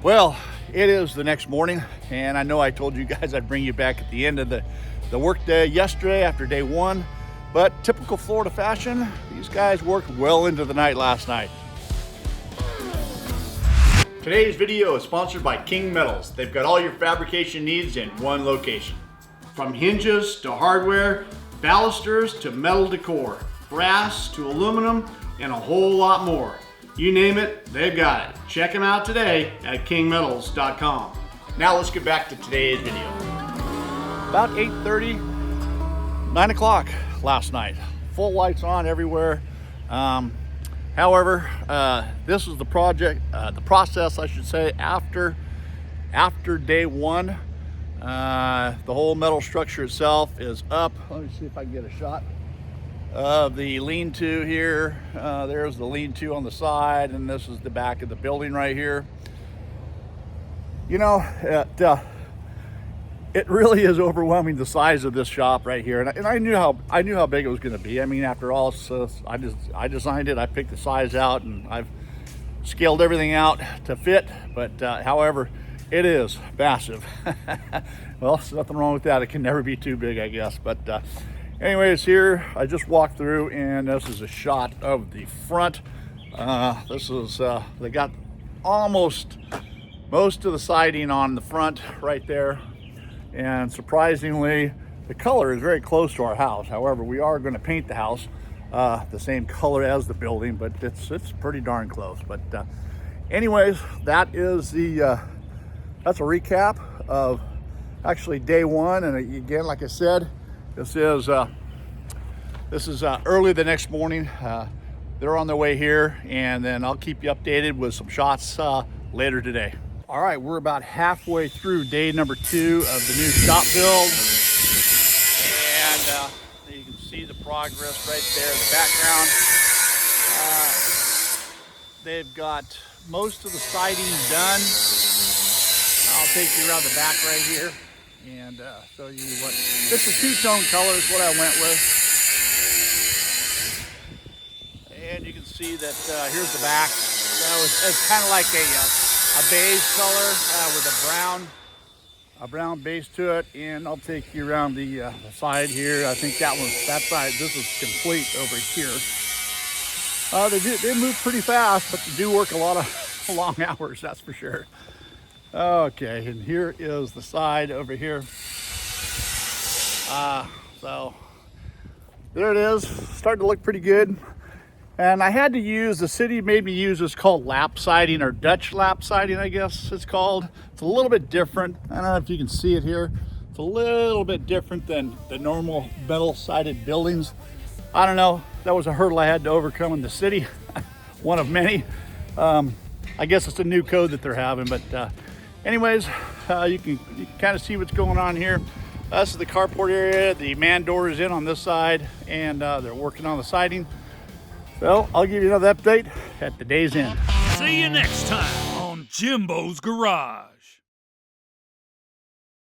Well, it is the next morning, and I know I told you guys I'd bring you back at the end of the work day yesterday after day one, but typical Florida fashion, these guys worked well into the night last night. Today's video is sponsored by King Metals. They've got all your fabrication needs in one location. From hinges to hardware, balusters to metal decor, brass to aluminum, and a whole lot more. You name it, they've got it. Check them out today at kingmetals.com. Now let's get back to today's video. About 8:30, 9 o'clock last night. Full lights on everywhere. However, this is the process, I should say, after day one. The whole metal structure itself is up. Let me see if I can get a shot of the lean-to here. There's the lean-to on the side, and this is the back of the building right here. You know, it really is overwhelming, the size of this shop right here, and I knew how big it was going to be. I mean, after all, so I designed it. I picked the size out, and I've scaled everything out to fit. But however, it is massive. Well, there's nothing wrong with that. It can never be too big, I guess. But anyways, here I just walked through, and this is a shot of the front. This is they got almost most of the siding on the front right there, and surprisingly, the color is very close to our house. However, we are going to paint the house the same color as the building, but it's pretty darn close. But anyways, that is that's a recap of actually day one. And again, like I said, this is early the next morning. They're on their way here, and then I'll keep you updated with some shots later today. All right, we're about halfway through day number 2 of the new shop build, and you can see the progress right there in the background. They've got most of the siding done. I'll take you around the back right here and show you what. This is two-tone color is what I went with. And you can see that here's the back. So it's kind of like a beige color with a brown base to it. And I'll take you around the side here. I think that side, this is complete over here. They move pretty fast, but they do work a lot of long hours, that's for sure. Okay, and here is the side over here. So there it is, starting to look pretty good. And I had to use, the city made me use what's called lap siding, or Dutch lap siding, I guess it's called. It's a little bit different. I don't know if you can see it here. It's a little bit different than the normal metal sided buildings. I don't know, that was a hurdle I had to overcome in the city, one of many. I guess it's a new code that they're having, but anyways, you can kind of see what's going on here. This is the carport area. The man door is in on this side, and they're working on the siding. So I'll give you another update at the day's end. See you next time on Jimbo's Garage.